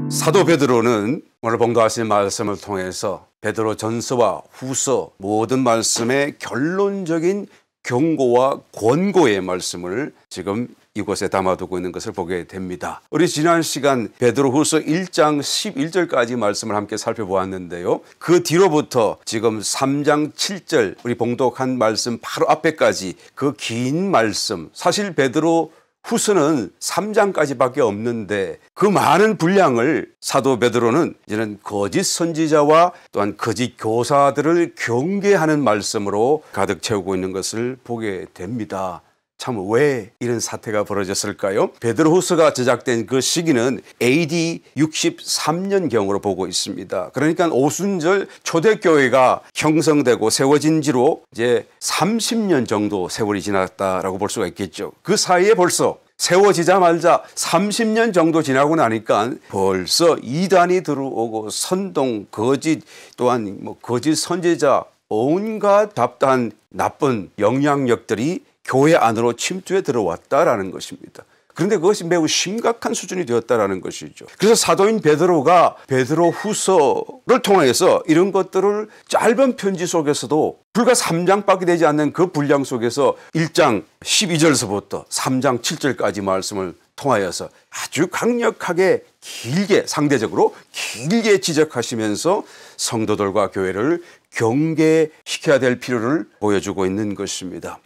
사도 베드로는 오늘 봉독하신 말씀을 통해서 베드로 전서와 후서 모든 말씀의 결론적인 경고와 권고의 말씀을 지금 이곳에 담아두고 있는 것을 보게 됩니다. 우리 지난 시간 베드로후서 1장 11절까지 말씀을 함께 살펴보았는데요. 그 뒤로부터 지금 3장 7절 우리 봉독한 말씀 바로 앞에까지 그 긴 말씀, 사실 베드로 후서는 3장까지밖에 없는데 그 많은 분량을 사도 베드로는 이제는 거짓 선지자와 또한 거짓 교사들을 경계하는 말씀으로 가득 채우고 있는 것을 보게 됩니다. 참 왜 이런 사태가 벌어졌을까요? 베드로후서가 제작된 그 시기는 AD 63년경으로 보고 있습니다. 그러니까 오순절 초대교회가 형성되고 세워진 지로 이제 30년 정도 세월이 지났다라고 볼 수가 있겠죠. 그 사이에 벌써 세워지자마자 30년 정도 지나고 나니까 벌써 이단이 들어오고 선동, 거짓 또한 거짓 선지자 온갖 잡다한 나쁜 영향력들이 교회 안으로 침투해 들어왔다라는 것입니다. 그런데 그것이 매우 심각한 수준이 되었다라는 것이죠. 그래서 사도인 베드로가 베드로 후서를 통해서 이런 것들을 짧은 편지 속에서도 불과 3장밖에 되지 않는 그 분량 속에서 1장 12절서부터 3장 7절까지 말씀을 통하여서 아주 강력하게 길게 상대적으로 길게 지적하시면서 성도들과 교회를 경계시켜야 될 필요를 보여주고 있는 것입니다.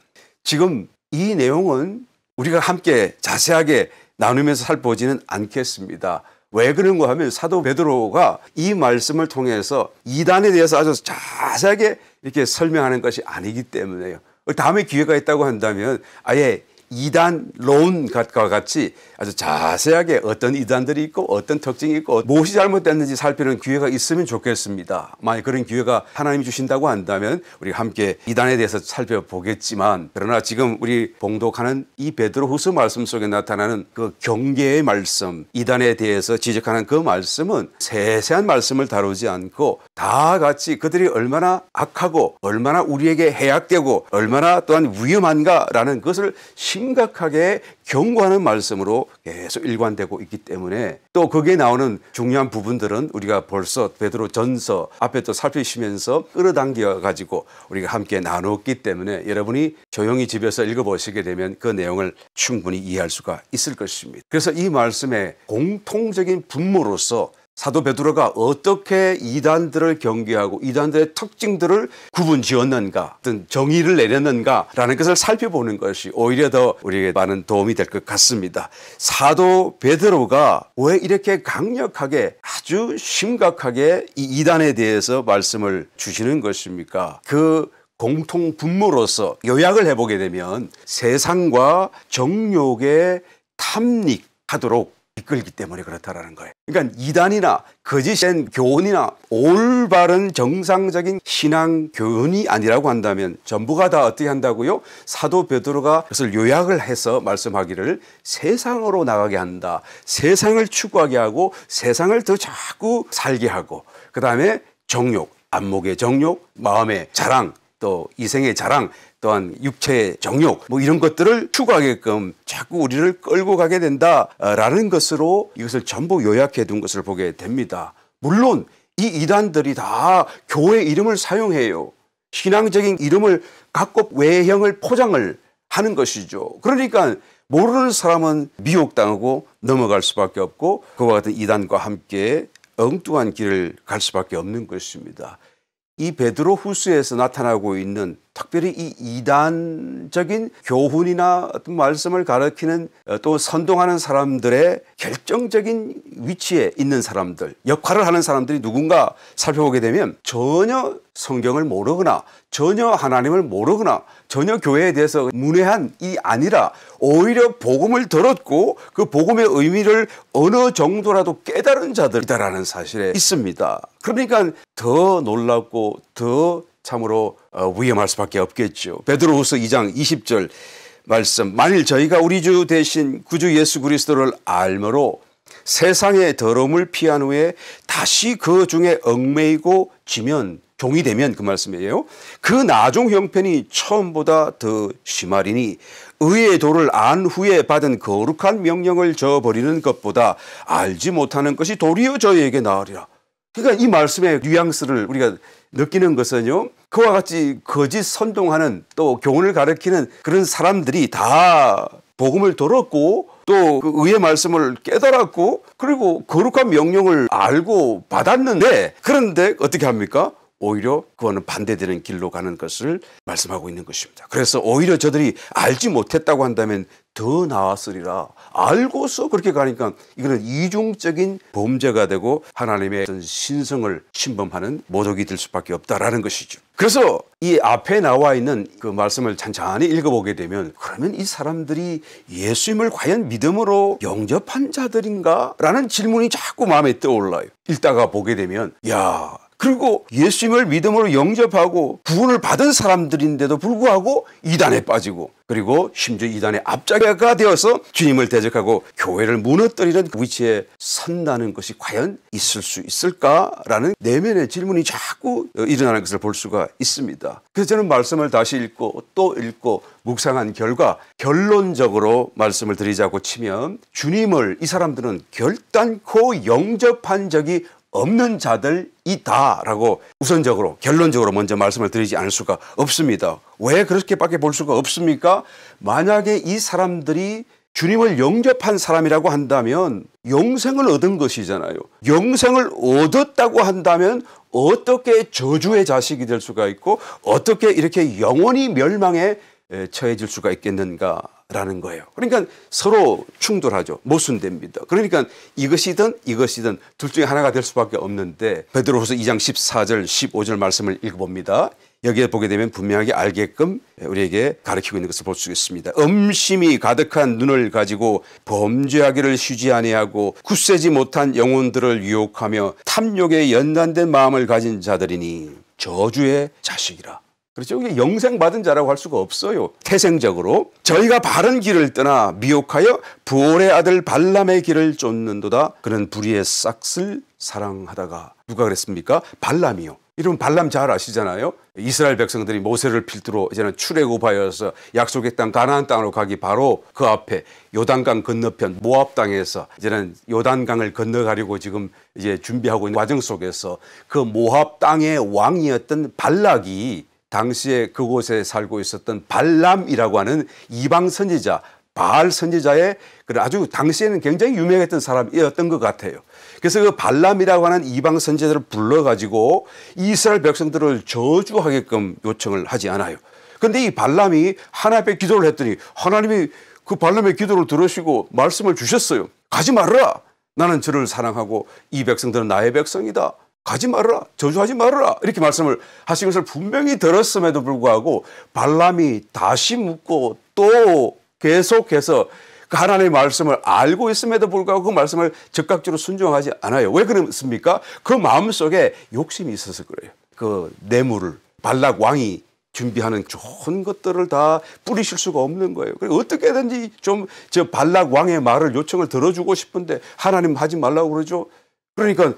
지금 이 내용은 우리가 함께 자세하게 나누면서 살펴보지는 않겠습니다. 왜 그런가 하면 사도 베드로가 이 말씀을 통해서 이단에 대해서 아주 자세하게 이렇게 설명하는 것이 아니기 때문에요. 다음에 기회가 있다고 한다면 아예 이단론과 같이 아주 자세하게 어떤 이단들이 있고 어떤 특징이 있고 무엇이 잘못됐는지 살피는 기회가 있으면 좋겠습니다. 만약 그런 기회가 하나님이 주신다고 한다면 우리 함께 이단에 대해서 살펴보겠지만, 그러나 지금 우리 봉독하는 이 베드로후서 말씀 속에 나타나는 그 경계의 말씀, 이단에 대해서 지적하는 그 말씀은 세세한 말씀을 다루지 않고 다 같이 그들이 얼마나 악하고 얼마나 우리에게 해악되고 얼마나 또한 위험한가라는 것을 심각하게 경고하는 말씀으로 계속 일관되고 있기 때문에, 또 거기에 나오는 중요한 부분들은 우리가 벌써 베드로 전서 앞에 또 살피시면서 끌어당겨 가지고 우리가 함께 나눴기 때문에 여러분이 조용히 집에서 읽어보시게 되면 그 내용을 충분히 이해할 수가 있을 것입니다. 그래서 이 말씀의 공통적인 분모로서 사도 베드로가 어떻게 이단들을 경계하고 이단들의 특징들을 구분지었는가, 어떤 정의를 내렸는가라는 것을 살펴보는 것이 오히려 더 우리에게 많은 도움이 될 것 같습니다. 사도 베드로가 왜 이렇게 강력하게 아주 심각하게 이 이단에 대해서 말씀을 주시는 것입니까? 그 공통 분모로서 요약을 해보게 되면 세상과 정욕에 탐닉하도록 이끌기 때문에 그렇다라는 거예요. 그러니까 이단이나 거짓된 교훈이나 올바른 정상적인 신앙 교훈이 아니라고 한다면 전부가 다 어떻게 한다고요? 사도 베드로가 그것을 요약을 해서 말씀하기를 세상으로 나가게 한다. 세상을 추구하게 하고 세상을 더 자꾸 살게 하고, 그 다음에 정욕, 안목의 정욕, 마음의 자랑, 또 이생의 자랑, 또한 육체의 정욕, 이런 것들을 추구하게끔 자꾸 우리를 끌고 가게 된다라는 것으로 이것을 전부 요약해 둔 것을 보게 됩니다. 물론 이 이단들이 다 교회 이름을 사용해요. 신앙적인 이름을 갖고 외형을 포장을 하는 것이죠. 그러니까 모르는 사람은 미혹당하고 넘어갈 수밖에 없고 그와 같은 이단과 함께 엉뚱한 길을 갈 수밖에 없는 것입니다. 이 베드로 후서에서 나타나고 있는 특별히 이 이단적인 교훈이나 어떤 말씀을 가르치는 또 선동하는 사람들의 결정적인 위치에 있는 사람들, 역할을 하는 사람들이 누군가 살펴보게 되면 전혀 성경을 모르거나 전혀 하나님을 모르거나 전혀 교회에 대해서 문외한 이 아니라 오히려 복음을 들었고 그 복음의 의미를 어느 정도라도 깨달은 자들이다라는 사실에 있습니다. 그러니까 더 놀랍고 더 참으로 위험할 수밖에 없겠죠. 베드로후서 2장 20절 말씀, 만일 저희가 우리 주 대신 구주 예수 그리스도를 알므로 세상의 더러움을 피한 후에 다시 그 중에 얽매이고 지면 종이 되면, 그 말씀이에요. 그 나중 형편이 처음보다 더 심하리니 의의 도를 안 후에 받은 거룩한 명령을 저버리는 것보다 알지 못하는 것이 도리어 저희에게 나으리라. 그러니까 이 말씀의 뉘앙스를 우리가 느끼는 것은요, 그와 같이 거짓 선동하는 또 교훈을 가르치는 그런 사람들이 다 복음을 들었고 또 그 의의 말씀을 깨달았고 그리고 거룩한 명령을 알고 받았는데, 그런데 어떻게 합니까? 오히려 그거는 반대되는 길로 가는 것을 말씀하고 있는 것입니다. 그래서 오히려 저들이 알지 못했다고 한다면 더 나았으리라. 알고서 그렇게 가니까 이거는 이중적인 범죄가 되고 하나님의 어떤 신성을 침범하는 모독이 될 수밖에 없다라는 것이죠. 그래서 이 앞에 나와 있는 그 말씀을 찬찬히 읽어보게 되면, 그러면 이 사람들이 예수님을 과연 믿음으로 영접한 자들인가? 라는 질문이 자꾸 마음에 떠올라요. 읽다가 보게 되면 그리고 예수님을 믿음으로 영접하고 구원을 받은 사람들인데도 불구하고 이단에 빠지고, 그리고 심지어 이단의 앞자가가 되어서 주님을 대적하고 교회를 무너뜨리는 그 위치에 선다는 것이 과연 있을 수 있을까라는 내면의 질문이 자꾸 일어나는 것을 볼 수가 있습니다. 그래서 저는 말씀을 다시 읽고 또 읽고 묵상한 결과 결론적으로 말씀을 드리자고 치면, 주님을 이 사람들은 결단코 영접한 적이 없는 자들이다라고 우선적으로 결론적으로 먼저 말씀을 드리지 않을 수가 없습니다. 왜 그렇게밖에 볼 수가 없습니까? 만약에 이 사람들이 주님을 영접한 사람이라고 한다면 영생을 얻은 것이잖아요. 영생을 얻었다고 한다면 어떻게 저주의 자식이 될 수가 있고 어떻게 이렇게 영원히 멸망에 처해질 수가 있겠는가라는 거예요. 그러니까 서로 충돌하죠. 모순됩니다. 그러니까 이것이든 둘 중에 하나가 될 수밖에 없는데, 베드로후서 2장 14절 15절 말씀을 읽어봅니다. 여기에 보게 되면 분명하게 알게끔 우리에게 가르치고 있는 것을 볼 수 있습니다. 음심이 가득한 눈을 가지고 범죄하기를 쉬지 아니하고 굳세지 못한 영혼들을 유혹하며 탐욕에 연단된 마음을 가진 자들이니 저주의 자식이라. 그렇죠. 이게 영생 받은 자라고 할 수가 없어요. 태생적으로 저희가 바른 길을 떠나 미혹하여 부올의 아들 발람의 길을 쫓는도다. 그는 불의의 싹을 사랑하다가. 누가 그랬습니까? 발람이요. 이러면 발람 잘 아시잖아요. 이스라엘 백성들이 모세를 필두로 이제는 출애굽하여서 약속의 땅 가나안 땅으로 가기 바로 그 앞에 요단강 건너편 모압 땅에서 이제는 요단강을 건너가려고 지금 이제 준비하고 있는 과정 속에서 그 모압 땅의 왕이었던 발락이 당시에 그곳에 살고 있었던 발람이라고 하는 이방 선지자, 바알 선지자의 아주 당시에는 굉장히 유명했던 사람이었던 것 같아요. 그래서 그 발람이라고 하는 이방 선지자를 불러가지고 이스라엘 백성들을 저주하게끔 요청을 하지 않아요. 그런데 이 발람이 하나님 앞에 기도를 했더니 하나님이 그 발람의 기도를 들으시고 말씀을 주셨어요. 가지 말아라. 나는 저를 사랑하고 이 백성들은 나의 백성이다. 가지 말아라. 저주하지 말아라. 이렇게 말씀을 하신 것을 분명히 들었음에도 불구하고 발람이 다시 묻고 또 계속해서 그 하나님의 말씀을 알고 있음에도 불구하고 그 말씀을 적극적으로 순종하지 않아요. 왜 그렇습니까? 그 마음속에 욕심이 있어서 그래요. 그 뇌물을 발락 왕이 준비하는 좋은 것들을 다 뿌리실 수가 없는 거예요. 그래서 어떻게든지 좀 저 발락 왕의 말을 요청을 들어주고 싶은데 하나님 하지 말라고 그러죠. 그러니까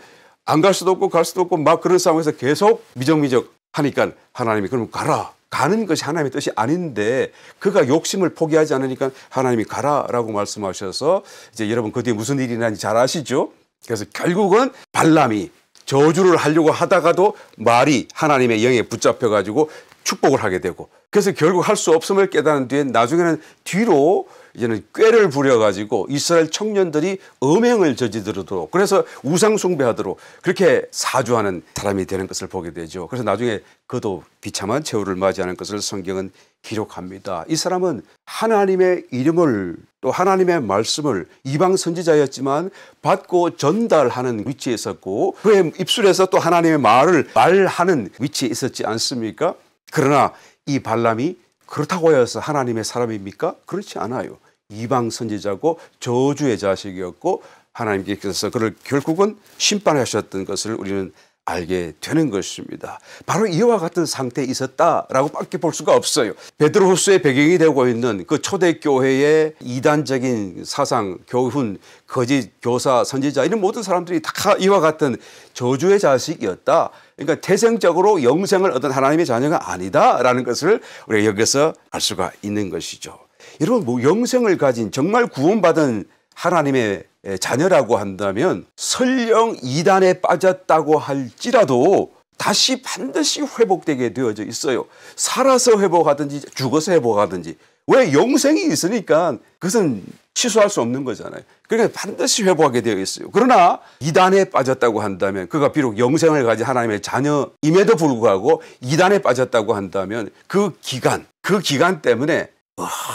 안 갈 수도 없고 갈 수도 없고 막 그런 상황에서 계속 미적미적 하니까 하나님이 그럼 가라. 가는 것이 하나님의 뜻이 아닌데 그가 욕심을 포기하지 않으니까 하나님이 가라라고 말씀하셔서 이제 여러분 그 뒤에 무슨 일이 나는지 잘 아시죠? 그래서 결국은 발람이 저주를 하려고 하다가도 말이 하나님의 영에 붙잡혀가지고 축복을 하게 되고, 그래서 결국 할 수 없음을 깨달은 뒤에 나중에는 뒤로 이제는 꾀를 부려가지고 이스라엘 청년들이 음행을 저지르도록, 그래서 우상 숭배하도록 그렇게 사주하는 사람이 되는 것을 보게 되죠. 그래서 나중에 그도 비참한 최후를 맞이하는 것을 성경은 기록합니다. 이 사람은 하나님의 이름을 또 하나님의 말씀을 이방 선지자였지만 받고 전달하는 위치에 있었고 그의 입술에서 또 하나님의 말을 말하는 위치에 있었지 않습니까? 그러나 이 발람이 그렇다고 해서 하나님의 사람입니까? 그렇지 않아요. 이방 선지자고 저주의 자식이었고 하나님께서 그를 결국은 심판하셨던 것을 우리는 알게 되는 것입니다. 바로 이와 같은 상태에 있었다라고 밖에 볼 수가 없어요. 베드로후서의 배경이 되고 있는 그 초대교회의 이단적인 사상, 교훈, 거짓 교사, 선지자 이런 모든 사람들이 다 이와 같은 저주의 자식이었다. 그러니까 태생적으로 영생을 얻은 하나님의 자녀가 아니다라는 것을 우리가 여기서 알 수가 있는 것이죠. 여러분 뭐 영생을 가진 정말 구원받은 하나님의 자녀라고 한다면 설령 이단에 빠졌다고 할지라도 다시 반드시 회복되게 되어져 있어요. 살아서 회복하든지 죽어서 회복하든지. 왜? 영생이 있으니까 그것은 취소할 수 없는 거잖아요. 그러니까 반드시 회복하게 되어 있어요. 그러나 이단에 빠졌다고 한다면 그가 비록 영생을 가진 하나님의 자녀임에도 불구하고 이단에 빠졌다고 한다면 그 기간 때문에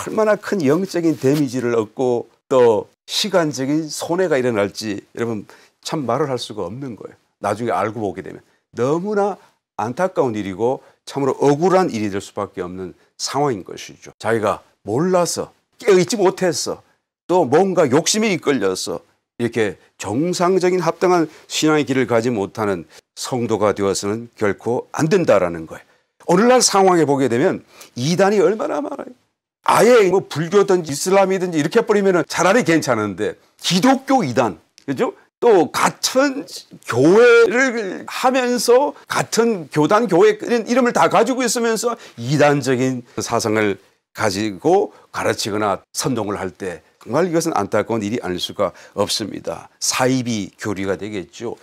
얼마나 큰 영적인 데미지를 얻고 또 시간적인 손해가 일어날지 여러분 참 말을 할 수가 없는 거예요. 나중에 알고 보게 되면 너무나 안타까운 일이고 참으로 억울한 일이 될 수밖에 없는 상황인 것이죠. 자기가 몰라서 깨어있지 못해서 또 뭔가 욕심이 이끌려서 이렇게 정상적인 합당한 신앙의 길을 가지 못하는 성도가 되어서는 결코 안 된다라는 거예요. 오늘날 상황에 보게 되면 이단이 얼마나 많아요. 아예 뭐 불교든지 이슬람이든지 이렇게 해버리면 차라리 괜찮은데 기독교 이단, 그죠? 또 같은 교회를 하면서 같은 교단 교회 이름을 다 가지고 있으면서 이단적인 사상을 가지고 가르치거나 선동을 할 때 정말 이것은 안타까운 일이 아닐 수가 없습니다. 사이비 교리가 되겠죠.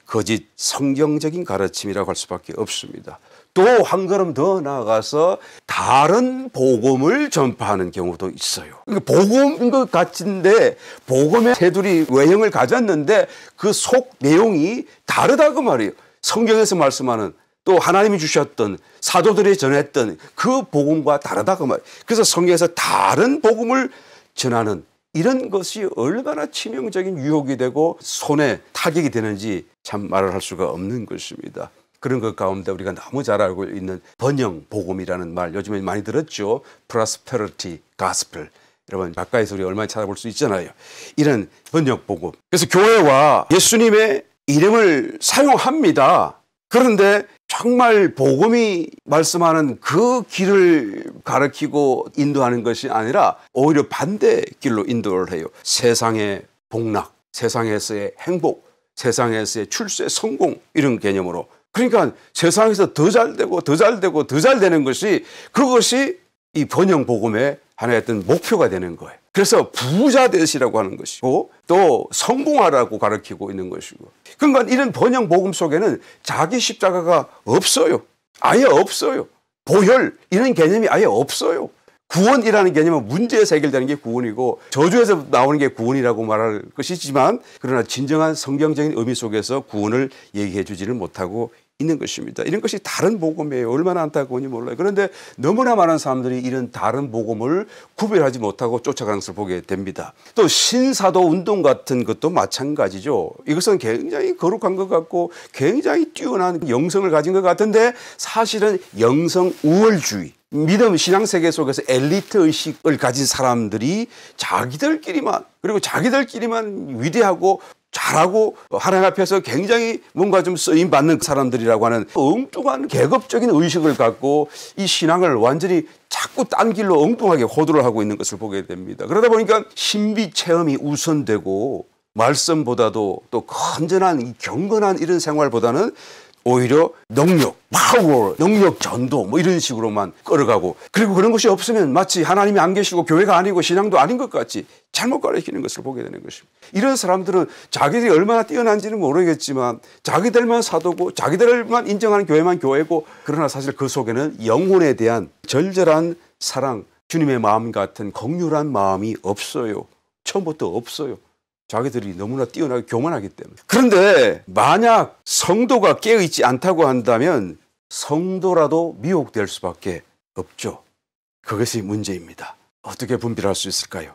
거짓 성경적인 가르침이라고 할 수밖에 없습니다. 또 한 걸음 더 나아가서 다른 복음을 전파하는 경우도 있어요. 복음인 것 같은데 복음의 테두리 외형을 가졌는데 그 속 내용이 다르다고 말이에요. 성경에서 말씀하는 또 하나님이 주셨던 사도들이 전했던 그 복음과 다르다고 말이에요. 그래서 성경에서 다른 복음을 전하는 이런 것이 얼마나 치명적인 유혹이 되고 손에 타격이 되는지 참 말을 할 수가 없는 것입니다. 그런 것 가운데 우리가 너무 잘 알고 있는 번영 복음이라는 말 요즘에 많이 들었죠. Prosperity Gospel. 여러분 가까이서 우리 얼마나 찾아볼 수 있잖아요. 이런 번영 복음. 그래서 교회와 예수님의 이름을 사용합니다. 그런데 정말 복음이 말씀하는 그 길을 가르치고 인도하는 것이 아니라 오히려 반대 길로 인도를 해요. 세상의 복락, 세상에서의 행복, 세상에서의 출세 성공 이런 개념으로. 그러니까 세상에서 더 잘되고 더 잘되고 더 잘되는 것이 그것이 이 번영 복음의 하나의 어떤 목표가 되는 거예요. 그래서 부자 되시라고 하는 것이고 또 성공하라고 가르치고 있는 것이고 그러니까 이런 번영 복음 속에는 자기 십자가가 없어요. 아예 없어요. 보혈 이런 개념이 아예 없어요. 구원이라는 개념은 문제에서 해결되는 게 구원이고 저주에서 나오는 게 구원이라고 말할 것이지만 그러나 진정한 성경적인 의미 속에서 구원을 얘기해 주지는 못하고 있는 것입니다. 이런 것이 다른 복음이에요. 얼마나 안타까운지 몰라요. 그런데 너무나 많은 사람들이 이런 다른 복음을 구별하지 못하고 쫓아가는 것을 보게 됩니다. 또 신사도 운동 같은 것도 마찬가지죠. 이것은 굉장히 거룩한 것 같고 굉장히 뛰어난 영성을 가진 것 같은데 사실은 영성 우월주의 믿음 신앙세계 속에서 엘리트 의식을 가진 사람들이 자기들끼리만 그리고 자기들끼리만 위대하고 잘하고 하나님 앞에서 굉장히 뭔가 좀 쓰임 받는 사람들이라고 하는 엉뚱한 계급적인 의식을 갖고 이 신앙을 완전히 자꾸 딴 길로 엉뚱하게 호도를 하고 있는 것을 보게 됩니다. 그러다 보니까 신비 체험이 우선되고 말씀보다도 또 건전한 경건한 이런 생활보다는 오히려 능력, 파워, 능력 전도 뭐 이런 식으로만 끌어가고 그리고 그런 것이 없으면 마치 하나님이 안 계시고 교회가 아니고 신앙도 아닌 것 같이 잘못 가르치는 것을 보게 되는 것입니다. 이런 사람들은 자기들이 얼마나 뛰어난지는 모르겠지만 자기들만 사도고 자기들만 인정하는 교회만 교회고 그러나 사실 그 속에는 영혼에 대한 절절한 사랑, 주님의 마음 같은 긍휼한 마음이 없어요. 처음부터 없어요. 자기들이 너무나 뛰어나게 교만하기 때문에. 그런데 만약 성도가 깨어있지 않다고 한다면 성도라도 미혹될 수밖에 없죠. 그것이 문제입니다. 어떻게 분별할 수 있을까요?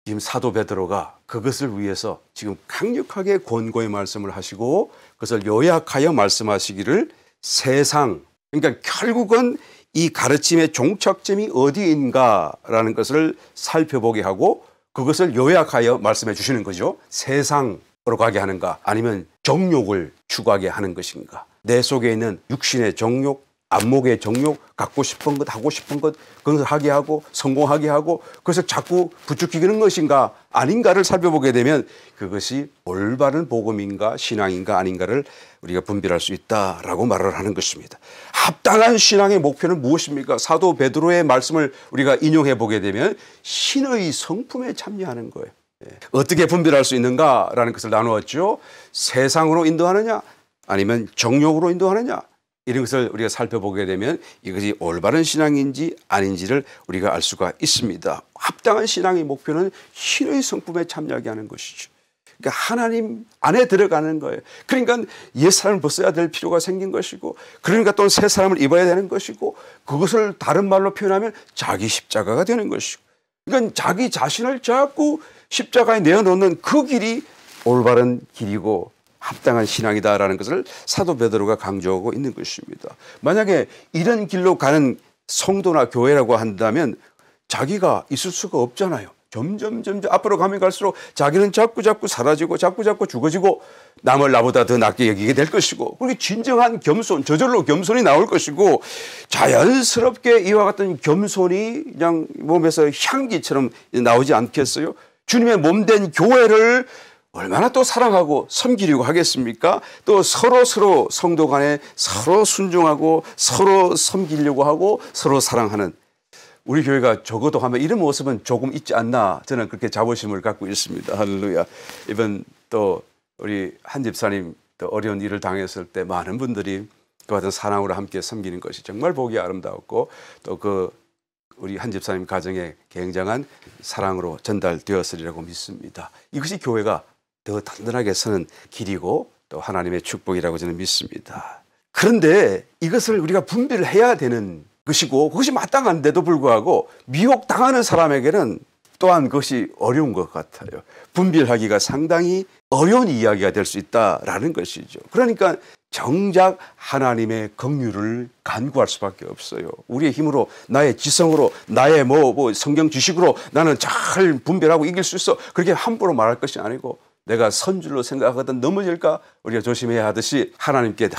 지금 사도 베드로가 그것을 위해서 지금 강력하게 권고의 말씀을 하시고 그것을 요약하여 말씀하시기를 세상, 그러니까 결국은 이 가르침의 종착점이 어디인가라는 것을 살펴보게 하고 그것을 요약하여 말씀해 주시는 거죠. 세상으로 가게 하는가 아니면 정욕을 추구하게 하는 것인가. 내 속에 있는 육신의 정욕, 안목의 정욕, 갖고 싶은 것, 하고 싶은 것 그것을 하게 하고 성공하게 하고 그것을 자꾸 부추기는 것인가 아닌가를 살펴보게 되면 그것이 올바른 복음인가 신앙인가 아닌가를 우리가 분별할 수 있다라고 말을 하는 것입니다. 합당한 신앙의 목표는 무엇입니까? 사도 베드로의 말씀을 우리가 인용해 보게 되면 신의 성품에 참여하는 거예요. 어떻게 분별할 수 있는가라는 것을 나누었죠. 세상으로 인도하느냐 아니면 정욕으로 인도하느냐, 이런 것을 우리가 살펴보게 되면 이것이 올바른 신앙인지 아닌지를 우리가 알 수가 있습니다. 합당한 신앙의 목표는 신의 성품에 참여하게 하는 것이죠. 그러니까 하나님 안에 들어가는 거예요. 그러니까 옛사람을 벗어야 될 필요가 생긴 것이고, 그러니까 또 새 사람을 입어야 되는 것이고, 그것을 다른 말로 표현하면 자기 십자가가 되는 것이고, 그러니까 자기 자신을 자꾸 십자가에 내어놓는 그 길이 올바른 길이고 합당한 신앙이다라는 것을 사도 베드로가 강조하고 있는 것입니다. 만약에 이런 길로 가는 성도나 교회라고 한다면 자기가 있을 수가 없잖아요. 점점 앞으로 가면 갈수록 자기는 자꾸 사라지고 자꾸 죽어지고 남을 나보다 더 낮게 여기게 될 것이고, 그리고 진정한 겸손, 저절로 겸손이 나올 것이고, 자연스럽게 이와 같은 겸손이 그냥 몸에서 향기처럼 나오지 않겠어요? 주님의 몸된 교회를 얼마나 또 사랑하고 섬기려고 하겠습니까? 또 서로 성도 간에 서로 순종하고 서로 섬기려고 하고 서로 사랑하는 우리 교회가 적어도 하면 이런 모습은 조금 있지 않나, 저는 그렇게 자부심을 갖고 있습니다. 할렐루야. 이번 또 우리 한 집사님 또 어려운 일을 당했을 때 많은 분들이 그 같은 사랑으로 함께 섬기는 것이 정말 보기 아름다웠고, 또 그 우리 한 집사님 가정에 굉장한 사랑으로 전달되었으리라고 믿습니다. 이것이 교회가 더 단단하게 서는 길이고 또 하나님의 축복이라고 저는 믿습니다. 그런데 이것을 우리가 분별을 해야 되는 것이고, 그것이 마땅한데도 불구하고 미혹당하는 사람에게는 또한 그것이 어려운 것 같아요. 분별하기가 상당히 어려운 이야기가 될 수 있다라는 것이죠. 그러니까 정작 하나님의 긍휼을 간구할 수밖에 없어요. 우리의 힘으로, 나의 지성으로, 나의 성경 지식으로 나는 잘 분별하고 이길 수 있어, 그렇게 함부로 말할 것이 아니고, 내가 선줄로 생각하거든 넘어질까 우리가 조심해야 하듯이 하나님께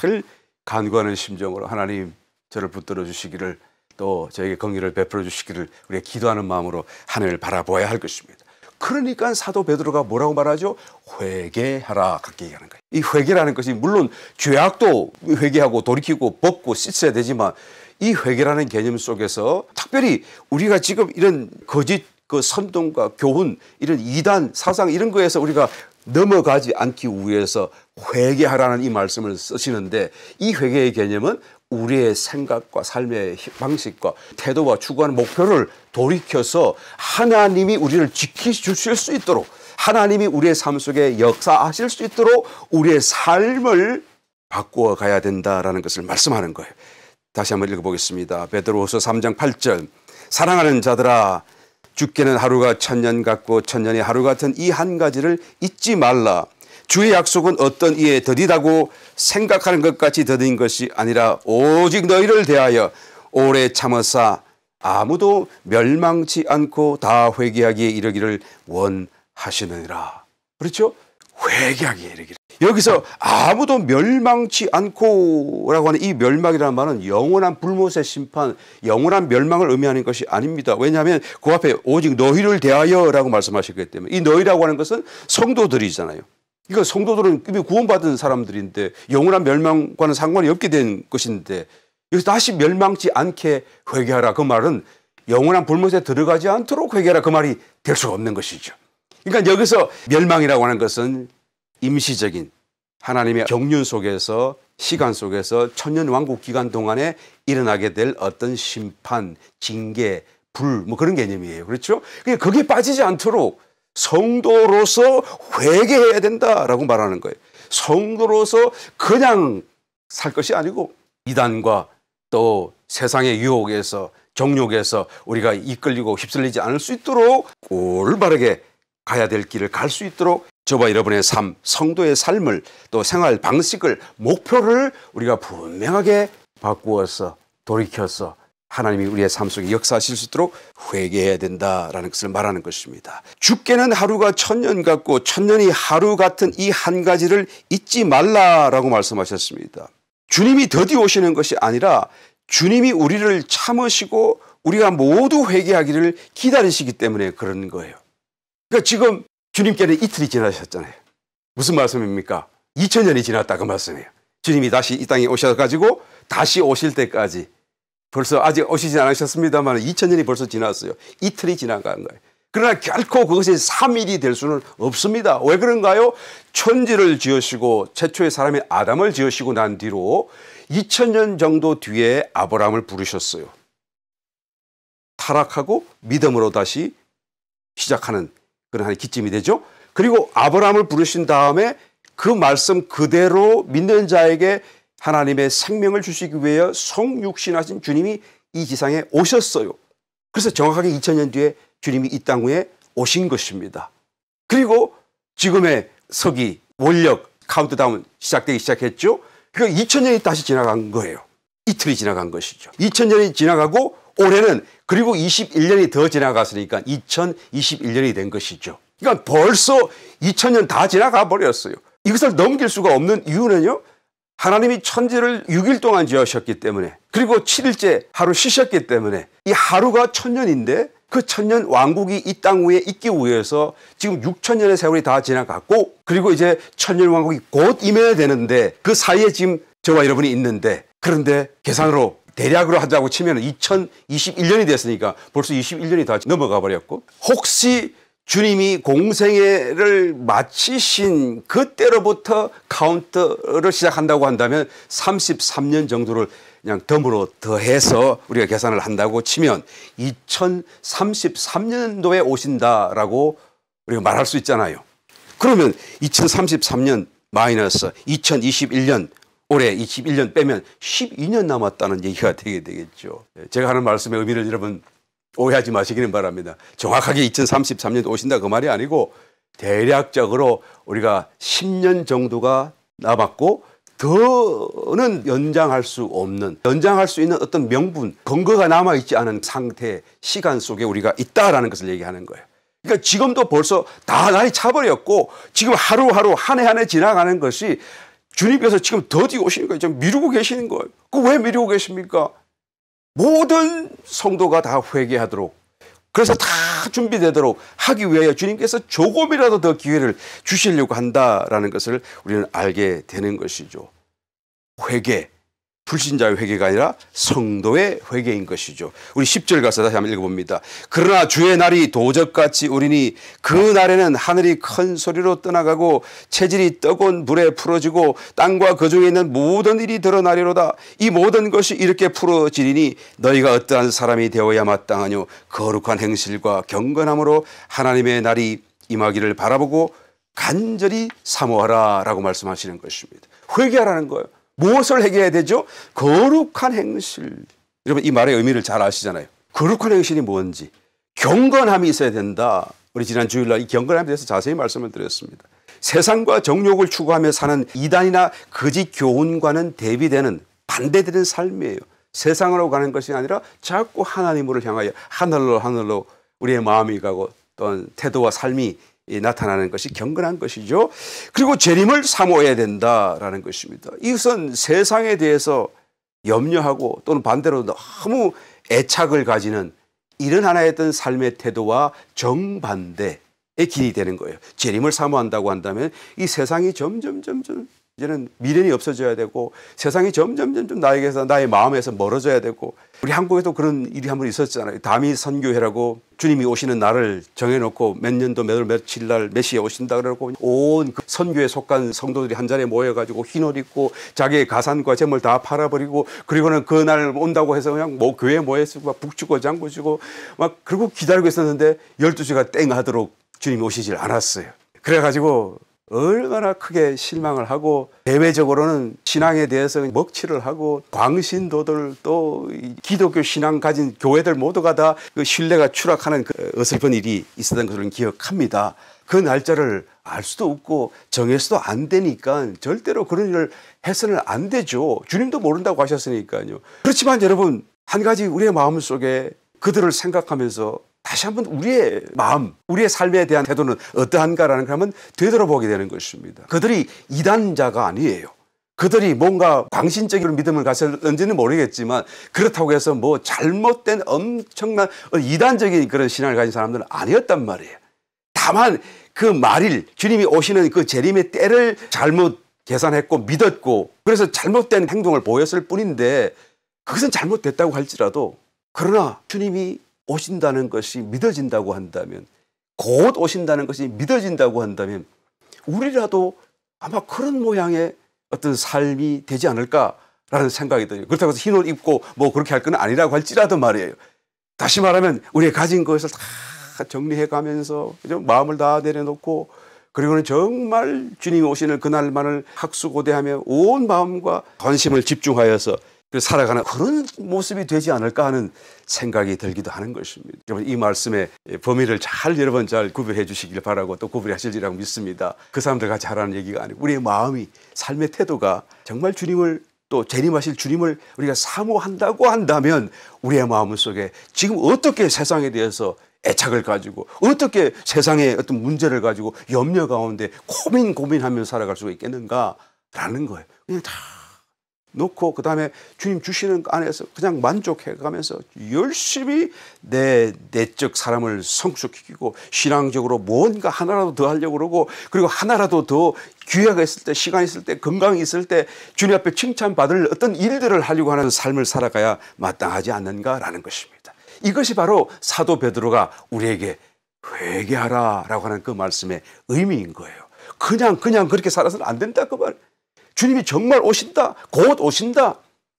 늘 간구하는 심정으로 하나님 저를 붙들어 주시기를, 또 저에게 긍휼을 베풀어 주시기를 우리가 기도하는 마음으로 하늘을 바라보아야 할 것입니다. 그러니까 사도 베드로가 뭐라고 말하죠? 회개하라, 그렇게 얘기하는 거예요. 이 회개라는 것이 물론 죄악도 회개하고 돌이키고 벗고 씻어야 되지만, 이 회개라는 개념 속에서 특별히 우리가 지금 이런 거짓 그 선동과 교훈, 이런 이단 사상 이런 거에서 우리가 넘어가지 않기 위해서 회개하라는 이 말씀을 쓰시는데, 이 회개의 개념은 우리의 생각과 삶의 방식과 태도와 추구하는 목표를 돌이켜서 하나님이 우리를 지키실 수 있도록, 하나님이 우리의 삶 속에 역사하실 수 있도록 우리의 삶을 바꾸어 가야 된다라는 것을 말씀하는 거예요. 다시 한번 읽어보겠습니다. 베드로후서 3장 8절. 사랑하는 자들아, 주께는 하루가 천년 같고 천년이 하루 같은 이 한 가지를 잊지 말라. 주의 약속은 어떤 이에 더디다고 생각하는 것 같이 더딘 것이 아니라 오직 너희를 대하여 오래 참으사 아무도 멸망치 않고 다 회개하기에 이르기를 원하시느니라. 그렇죠? 회개하기에 이르기를. 여기서 아무도 멸망치 않고라고 하는 이 멸망이라는 말은 영원한 불못의 심판, 영원한 멸망을 의미하는 것이 아닙니다. 왜냐하면 그 앞에 오직 너희를 대하여라고 말씀하셨기 때문에, 이 너희라고 하는 것은 성도들이잖아요. 그러니까 성도들은 이미 구원받은 사람들인데 영원한 멸망과는 상관이 없게 된 것인데, 여기서 다시 멸망치 않게 회개하라, 그 말은 영원한 불못에 들어가지 않도록 회개하라, 그 말이 될 수가 없는 것이죠. 그러니까 여기서 멸망이라고 하는 것은 임시적인 하나님의 경륜 속에서, 시간 속에서 천년 왕국 기간 동안에 일어나게 될 어떤 심판, 징계, 불, 그런 개념이에요. 그렇죠? 그러니까 거기에 빠지지 않도록 성도로서 회개해야 된다라고 말하는 거예요. 성도로서 그냥 살 것이 아니고 이단과 또 세상의 유혹에서, 정욕에서 우리가 이끌리고 휩쓸리지 않을 수 있도록 올바르게 가야 될 길을 갈 수 있도록 저와 여러분의 삶, 성도의 삶을, 또 생활 방식을, 목표를 우리가 분명하게 바꾸어서 돌이켜서 하나님이 우리의 삶 속에 역사하실 수 있도록 회개해야 된다라는 것을 말하는 것입니다. 주께는 하루가 천년 같고 천년이 하루 같은 이 한 가지를 잊지 말라라고 말씀하셨습니다. 주님이 더디 오시는 것이 아니라 주님이 우리를 참으시고 우리가 모두 회개하기를 기다리시기 때문에 그런 거예요. 그러니까 지금 주님께는 이틀이 지나셨잖아요. 무슨 말씀입니까? 2000년이 지났다, 그 말씀이에요. 주님이 다시 이 땅에 오셔가지고 다시 오실 때까지 벌써 아직 오시지 않으셨습니다만 2000년이 벌써 지났어요. 이틀이 지나간 거예요. 그러나 결코 그것이 3일이 될 수는 없습니다. 왜 그런가요? 천지를 지으시고 최초의 사람인 아담을 지으시고 난 뒤로 2000년 정도 뒤에 아브라함을 부르셨어요. 타락하고 믿음으로 다시 시작하는 그런 하나의 기점이 되죠. 그리고 아브라함을 부르신 다음에 그 말씀 그대로 믿는 자에게 하나님의 생명을 주시기 위해 성육신하신 주님이 이 지상에 오셨어요. 그래서 정확하게 2000년 뒤에 주님이 이 땅 위에 오신 것입니다. 그리고 지금의 서기, 원력, 카운트다운 시작되기 시작했죠. 그러니까 2000년이 다시 지나간 거예요. 이틀이 지나간 것이죠. 2000년이 지나가고 올해는 그리고 21년이 더 지나갔으니까 2021년이 된 것이죠. 그러니까 벌써 2000년 다 지나가 버렸어요. 이것을 넘길 수가 없는 이유는요. 하나님이 천지를 6일 동안 지으셨기 때문에 그리고 7일째 하루 쉬셨기 때문에 이 하루가 1000년인데 그 1000년 왕국이 이 땅 위에 있기 위해서 지금 6000년의 세월이 다 지나갔고 그리고 이제 1000년 왕국이 곧 임해야 되는데 그 사이에 지금 저와 여러분이 있는데 그런데 계산으로 대략으로 하자고 치면 2021년이 됐으니까 벌써 21년이 다 넘어가 버렸고 혹시 주님이 공생애를 마치신 그때로부터 카운트를 시작한다고 한다면 33년 정도를 그냥 덤으로 더해서 우리가 계산을 한다고 치면 2033년도에 오신다라고 우리가 말할 수 있잖아요. 그러면 2033년 마이너스 2021년 올해 21년 빼면 12년 남았다는 얘기가 되게 되겠죠. 제가 하는 말씀의 의미를 여러분 오해하지 마시기는 바랍니다. 정확하게 2033년 오신다 그 말이 아니고 대략적으로 우리가 10년 정도가 남았고 더는 연장할 수 없는 연장할 수 있는 어떤 명분 근거가 남아있지 않은 상태 시간 속에 우리가 있다라는 것을 얘기하는 거예요. 그러니까 지금도 벌써 다 날이 차버렸고 지금 하루하루 한 해 한 해 지나가는 것이 주님께서 지금 더디 오시는 거예요. 지금 미루고 계시는 거예요. 그 왜 미루고 계십니까? 모든 성도가 다 회개하도록 그래서 다 준비되도록 하기 위하여 주님께서 조금이라도 더 기회를 주시려고 한다라는 것을 우리는 알게 되는 것이죠. 회개, 불신자의 회개가 아니라 성도의 회개인 것이죠. 우리 10절 가서 다시 한번 읽어봅니다. 그러나 주의 날이 도적같이 오리니 그 날에는 하늘이 큰 소리로 떠나가고 체질이 뜨거운 불에 풀어지고 땅과 그 중에 있는 모든 일이 드러나리로다. 이 모든 것이 이렇게 풀어지리니 너희가 어떠한 사람이 되어야 마땅하뇨. 거룩한 행실과 경건함으로 하나님의 날이 임하기를 바라보고 간절히 사모하라 라고 말씀하시는 것입니다. 회개하라는 거예요. 무엇을 회개해야 되죠? 거룩한 행실. 여러분 이 말의 의미를 잘 아시잖아요. 거룩한 행실이 뭔지. 경건함이 있어야 된다. 우리 지난 주일날 이 경건함에 대해서 자세히 말씀을 드렸습니다. 세상과 정욕을 추구하며 사는 이단이나 거짓 교훈과는 대비되는 반대되는 삶이에요. 세상으로 가는 것이 아니라 자꾸 하나님으로 향하여 하늘로 우리의 마음이 가고 또한 태도와 삶이 나타나는 것이 경건한 것이죠. 그리고 재림을 사모해야 된다라는 것입니다. 이것은 세상에 대해서 염려하고 또는 반대로 너무 애착을 가지는 이런 하나의 어떤 삶의 태도와 정반대의 길이 되는 거예요. 재림을 사모한다고 한다면 이 세상이 점점 이제는 미련이 없어져야 되고 세상이 점점 나에게서 나의 마음에서 멀어져야 되고 우리 한국에도 그런 일이 한 번 있었잖아요. 다미 선교회라고 주님이 오시는 날을 정해놓고 몇 년도 며칠 날 몇 시에 오신다 그러고 온 그 선교에 속한 성도들이 한 자리에 모여가지고 흰 옷 입고 자기의 가산과 재물 다 팔아버리고 그리고는 그날 온다고 해서 그냥 뭐 교회에 모여서 막 북치고 장구치고 막 그리고 기다리고 있었는데 12시가 땡 하도록 주님이 오시질 않았어요. 그래가지고 얼마나 크게 실망을 하고 대외적으로는 신앙에 대해서 먹칠을 하고 광신도들 또 기독교 신앙 가진 교회들 모두가 다 그 신뢰가 추락하는 그 어설픈 일이 있었던 것을 기억합니다. 그 날짜를 알 수도 없고 정할 수도 안 되니까 절대로 그런 일을 해서는 안 되죠. 주님도 모른다고 하셨으니까요. 그렇지만 여러분 한 가지 우리의 마음속에 그들을 생각하면서 다시 한번 우리의 마음, 우리의 삶에 대한 태도는 어떠한가라는 걸 한번 되돌아보게 되는 것입니다. 그들이 이단자가 아니에요. 그들이 뭔가 광신적인 믿음을 가졌는지는 모르겠지만 그렇다고 해서 뭐 잘못된 엄청난 이단적인 그런 신앙을 가진 사람들은 아니었단 말이에요. 다만 그 말일 주님이 오시는 그 재림의 때를 잘못 계산했고 믿었고 그래서 잘못된 행동을 보였을 뿐인데 그것은 잘못됐다고 할지라도 그러나 주님이 오신다는 것이 믿어진다고 한다면 곧 오신다는 것이 믿어진다고 한다면 우리라도 아마 그런 모양의 어떤 삶이 되지 않을까라는 생각이 들어요. 그렇다고 해서 흰옷 입고 뭐 그렇게 할 건 아니라고 할지라도 말이에요. 다시 말하면 우리가 가진 것을 다 정리해 가면서 마음을 다 내려놓고 그리고는 정말 주님이 오시는 그날만을 학수고대하며 온 마음과 관심을 집중하여서 살아가는 그런 모습이 되지 않을까 하는 생각이 들기도 하는 것입니다. 여러분 이 말씀의 범위를 여러분 잘 구별해 주시길 바라고 또 구별하시리라고 믿습니다. 그 사람들 같이 하라는 얘기가 아니고 우리의 마음이 삶의 태도가 정말 주님을 또 재림하실 주님을 우리가 사모한다고 한다면 우리의 마음 속에 지금 어떻게 세상에 대해서 애착을 가지고 어떻게 세상의 어떤 문제를 가지고 염려 가운데 고민하며 살아갈 수가 있겠는가라는 거예요. 그냥 다 놓고 그 다음에 주님 주시는 것 안에서 그냥 만족해 가면서 열심히 내 내적 사람을 성숙시키고 신앙적으로 뭔가 하나라도 더 하려고 그러고 그리고 하나라도 더 기회가 있을 때 시간이 있을 때 건강이 있을 때 주님 앞에 칭찬받을 어떤 일들을 하려고 하는 삶을 살아가야 마땅하지 않는가라는 것입니다. 이것이 바로 사도 베드로가 우리에게 회개하라라고 하는 그 말씀의 의미인 거예요. 그냥 그렇게 살아서는 안 된다 그 말. 주님이 정말 오신다, 곧 오신다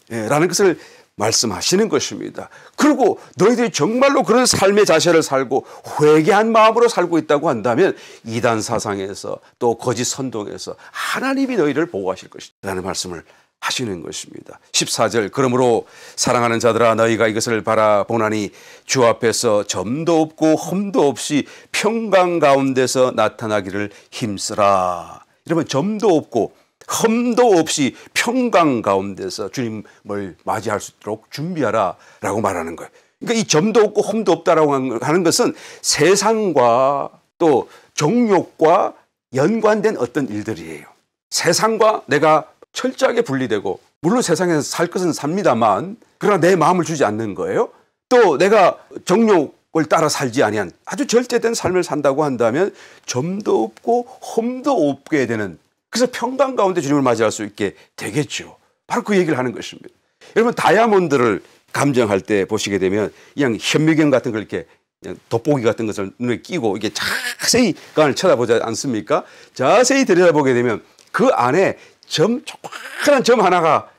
라는 것을 말씀하시는 것입니다. 그리고 너희들이 정말로 그런 삶의 자세를 살고 회개한 마음으로 살고 있다고 한다면 이단 사상에서 또 거짓 선동에서 하나님이 너희를 보호하실 것이다 라는 말씀을 하시는 것입니다. 14절 그러므로 사랑하는 자들아 너희가 이것을 바라보나니 주 앞에서 점도 없고 흠도 없이 평강 가운데서 나타나기를 힘쓰라. 여러분 점도 없고 흠도 없이 평강 가운데서 주님을 맞이할 수 있도록 준비하라 라고 말하는 거예요. 그러니까 이 점도 없고 흠도 없다라고 하는 것은 세상과 또 정욕과 연관된 어떤 일들이에요. 세상과 내가 철저하게 분리되고 물론 세상에서 살 것은 삽니다만 그러나 내 마음을 주지 않는 거예요. 또 내가 정욕을 따라 살지 아니한 아주 절제된 삶을 산다고 한다면 점도 없고 흠도 없게 되는 그래서 평강 가운데 주님을 맞이할 수 있게 되겠죠. 바로 그 얘기를 하는 것입니다. 여러분 다이아몬드를 감정할 때 보시게 되면 그냥 현미경 같은 걸 이렇게 돋보기 같은 것을 눈에 끼고 이게 자세히 그걸 쳐다보지 않습니까? 자세히 들여다보게 되면 그 안에 조그마한 점 하나가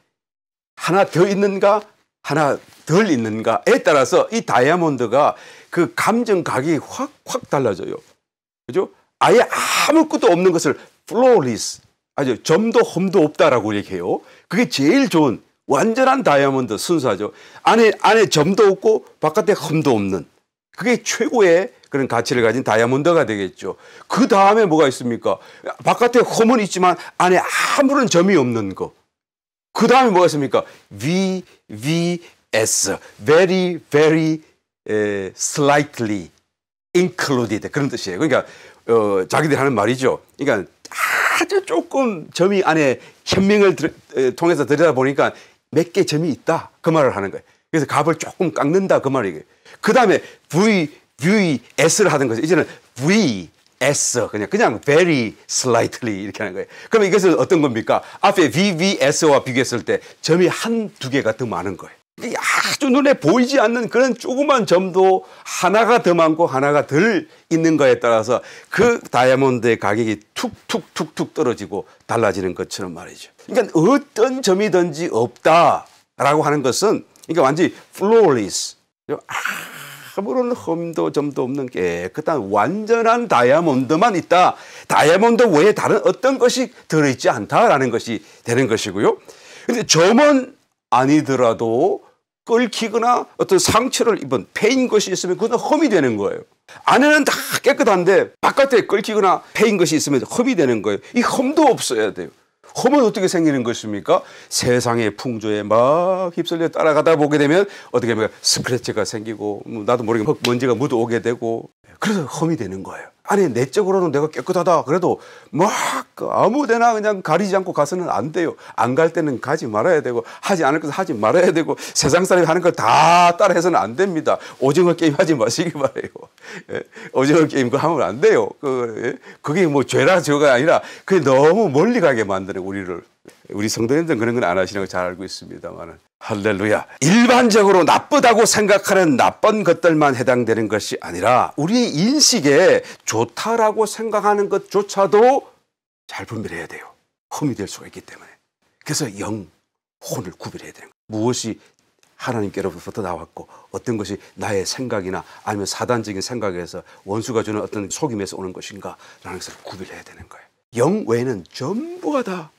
하나 더 있는가 하나 덜 있는가에 따라서 이 다이아몬드가 그 감정 가격이 확 달라져요. 그죠? 아예 아무것도 없는 것을 flawless, 아주 점도 흠도 없다라고 얘기해요. 그게 제일 좋은 완전한 다이아몬드 순서죠. 안에 점도 없고 바깥에 흠도 없는 그게 최고의 그런 가치를 가진 다이아몬드가 되겠죠. 그 다음에 뭐가 있습니까? 바깥에 흠은 있지만 안에 아무런 점이 없는 거. 그 다음에 뭐가 있습니까? VVS, very slightly included 그런 뜻이에요. 그러니까 자기들이 하는 말이죠. 그러니까 아주 조금 점이 안에 현명을 통해서 들여다보니까 몇 개 점이 있다 그 말을 하는 거예요. 그래서 값을 조금 깎는다 그 말이에요. 그 다음에 VS를 하는 거죠. 이제는 VS 그냥 very slightly 이렇게 하는 거예요. 그러면 이것은 어떤 겁니까? 앞에 VVS와 비교했을 때 점이 한두 개가 더 많은 거예요. 아주 눈에 보이지 않는 그런 조그만 점도 하나가 더 많고 하나가 덜 있는 거에 따라서 그 다이아몬드의 가격이 툭툭툭툭 떨어지고 달라지는 것처럼 말이죠. 그러니까 어떤 점이든지 없다라고 하는 것은 그러니까 완전히 flawless, 아무런 흠도 점도 없는 깨끗한 완전한 다이아몬드만 있다. 다이아몬드 외에 다른 어떤 것이 들어있지 않다라는 것이 되는 것이고요. 그런데 점은 아니더라도 끓기거나 어떤 상처를 입은 패인 것이 있으면 그건 흠이 되는 거예요. 안에는 다 깨끗한데 바깥에 끓기거나 패인 것이 있으면 흠이 되는 거예요. 이 흠도 없어야 돼요. 흠은 어떻게 생기는 것입니까? 세상의 풍조에 막 휩쓸려 따라가다 보게 되면 어떻게 보면 스크래치가 생기고 나도 모르게 먼지가 묻어오게 되고 그래서 흠이 되는 거예요. 안에 내적으로는 내가 깨끗하다 그래도 막 아무데나 그냥 가리지 않고 가서는 안 돼요. 안 갈 때는 가지 말아야 되고 하지 않을 것은 하지 말아야 되고 세상 사람이 하는 걸 다 따라해서는 안 됩니다. 오징어 게임 하지 마시기 바래요. 예? 오징어 게임 그거 하면 안 돼요. 그게 뭐 죄라 죄가 아니라 그게 너무 멀리 가게 만드는 우리를. 우리 성도님들은 그런 건 안 하시는 거 잘 알고 있습니다만은. 할렐루야. 일반적으로 나쁘다고 생각하는 나쁜 것들만 해당되는 것이 아니라 우리의 인식에 좋다라고 생각하는 것조차도 잘 분별해야 돼요. 흠이 될 수가 있기 때문에. 그래서 혼을 구별해야 되는 거예요. 무엇이 하나님께로부터 나왔고 어떤 것이 나의 생각이나 아니면 사단적인 생각에서 원수가 주는 어떤 속임에서 오는 것인가 라는 것을 구별해야 되는 거예요. 영 외에는 전부가 다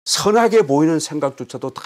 선하게 보이는 생각조차도 다